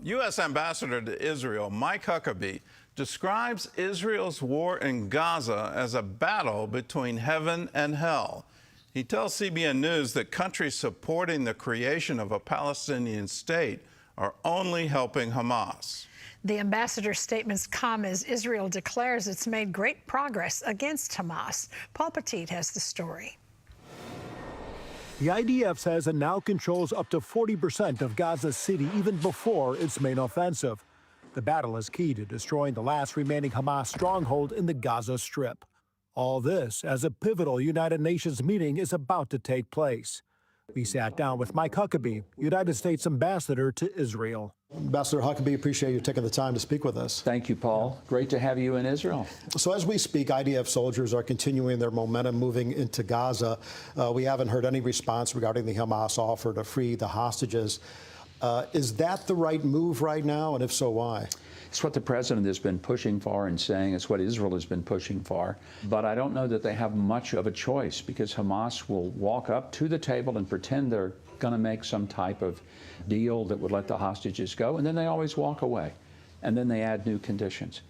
U.S. Ambassador to Israel, Mike Huckabee, describes Israel's war in Gaza as a battle between heaven and hell. He tells CBN News that countries supporting the creation of a Palestinian state are only helping Hamas. The ambassador's statements come as Israel declares it's made great progress against Hamas. Paul Petit has the story. The IDF says it now controls up to 40% of Gaza City even before its main offensive. The battle is key to destroying the last remaining Hamas stronghold in the Gaza Strip. All this as a pivotal United Nations meeting is about to take place. We sat down with Mike Huckabee, United States Ambassador to Israel. Ambassador Huckabee, appreciate you taking the time to speak with us. Thank you, Paul. Great to have you in Israel. So as we speak, IDF soldiers are continuing their momentum moving into Gaza. We haven't heard any response regarding the Hamas offer to free the hostages. Is that the right move right now? And if so, why? It's what the president has been pushing for and saying. It's what Israel has been pushing for. But I don't know that they have much of a choice, because Hamas will walk up to the table and pretend they're going to make some type of deal that would let the hostages go, and then they always walk away, and then they add new conditions.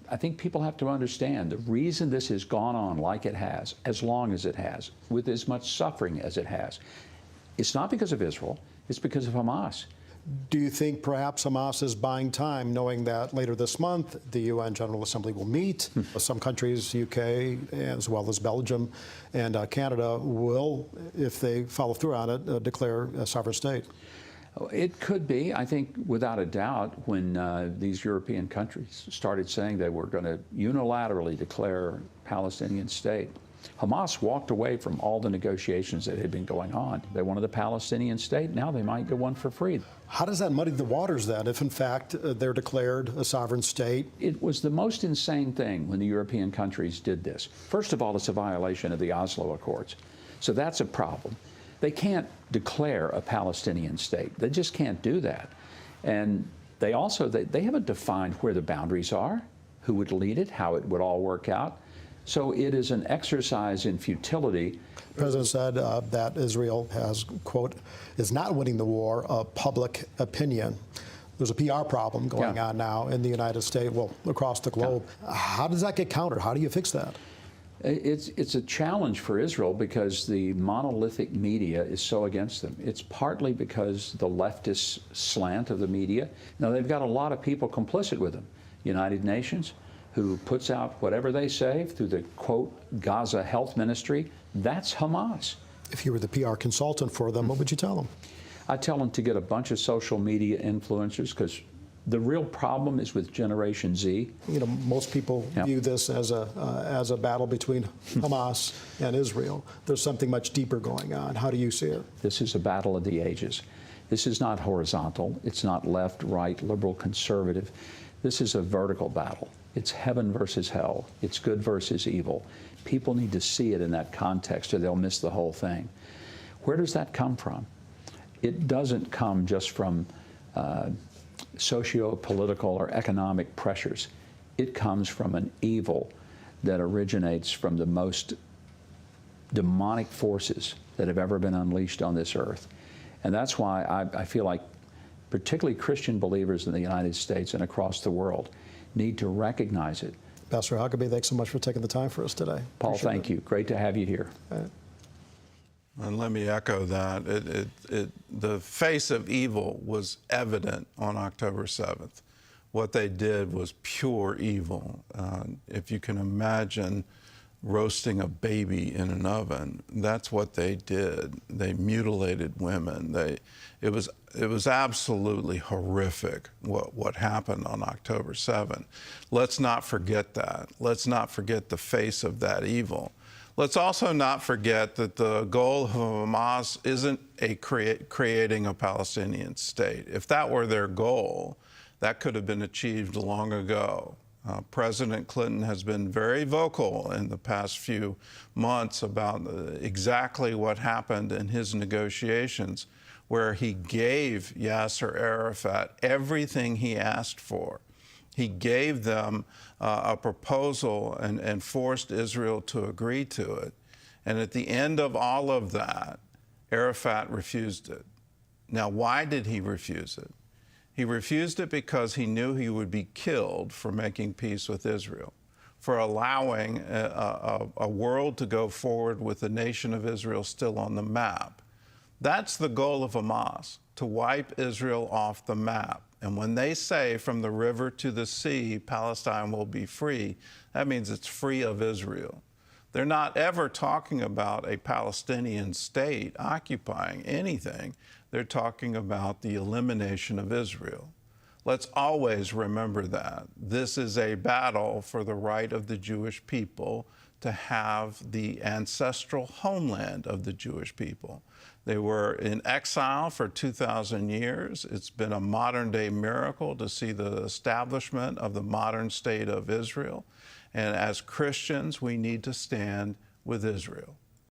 I think people have to understand the reason this has gone on like it has, as long as it has, with as much suffering as it has. It's not because of Israel, it's because of Hamas. Do you think perhaps Hamas is buying time, knowing that later this month the UN General Assembly will meet? Some countries, UK, as well as Belgium and Canada, will, if they follow through on it, declare a sovereign state? It could be. I think without a doubt, when these European countries started saying they were going to unilaterally declare a Palestinian state, Hamas walked away from all the negotiations that had been going on. They wanted a Palestinian state. Now they might get one for free. How does that muddy the waters then, if in fact they're declared a sovereign state? It was the most insane thing when the European countries did this. First of all, it's a violation of the Oslo Accords. So that's a problem. They can't declare a Palestinian state. They just can't do that. And they also, they haven't defined where the boundaries are, who would lead it, how it would all work out. So it is an exercise in futility. The president said that Israel has, quote, is not winning the war of public opinion. There's a PR problem going on now in the United States, well, across the globe. How does that get countered? How do you fix that? It's a challenge for Israel because the monolithic media is so against them. It's partly because the leftist slant of the media. Now, they've got a lot of people complicit with them. United Nations, who puts out whatever they say through the, quote, Gaza Health Ministry, that's Hamas. If you were the PR consultant for them, what would you tell them? I'd tell them to get a bunch of social media influencers, because the real problem is with Generation Z. You know, most people view this as a battle between Hamas and Israel. There's something much deeper going on. How do you see it? This is a battle of the ages. This is not horizontal. It's not left, right, liberal, conservative. This is a vertical battle. It's heaven versus hell. It's good versus evil. People need to see it in that context or they'll miss the whole thing. Where does that come from? It doesn't come just from socio-political or economic pressures. It comes from an evil that originates from the most demonic forces that have ever been unleashed on this earth. And that's why I feel like particularly Christian believers in the United States and across the world need to recognize it. Ambassador Huckabee, thanks so much for taking the time for us today. Paul, thank you. Great to have you here. And let me echo that. The face of evil was evident on October 7th. What they did was pure evil. If you can imagine roasting a baby in an oven, that's what they did. They mutilated women. It was absolutely horrific what happened on October 7th. Let's not forget that. Let's not forget the face of that evil. Let's also not forget that the goal of Hamas isn't creating a Palestinian state. If that were their goal, that could have been achieved long ago. President Clinton has been very vocal in the past few months about exactly what happened in his negotiations, where he gave Yasser Arafat everything he asked for. He gave them a proposal and forced Israel to agree to it. And at the end of all of that, Arafat refused it. Now, why did he refuse it? He refused it because he knew he would be killed for making peace with Israel, for allowing a world to go forward with the nation of Israel still on the map. That's the goal of Hamas, to wipe Israel off the map. And when they say from the river to the sea, Palestine will be free, that means it's free of Israel. They're not ever talking about a Palestinian state occupying anything. They're talking about the elimination of Israel. Let's always remember that. This is a battle for the right of the Jewish people to have the ancestral homeland of the Jewish people. They were in exile for 2,000 years. It's been a modern-day miracle to see the establishment of the modern state of Israel. And as Christians, we need to stand with Israel.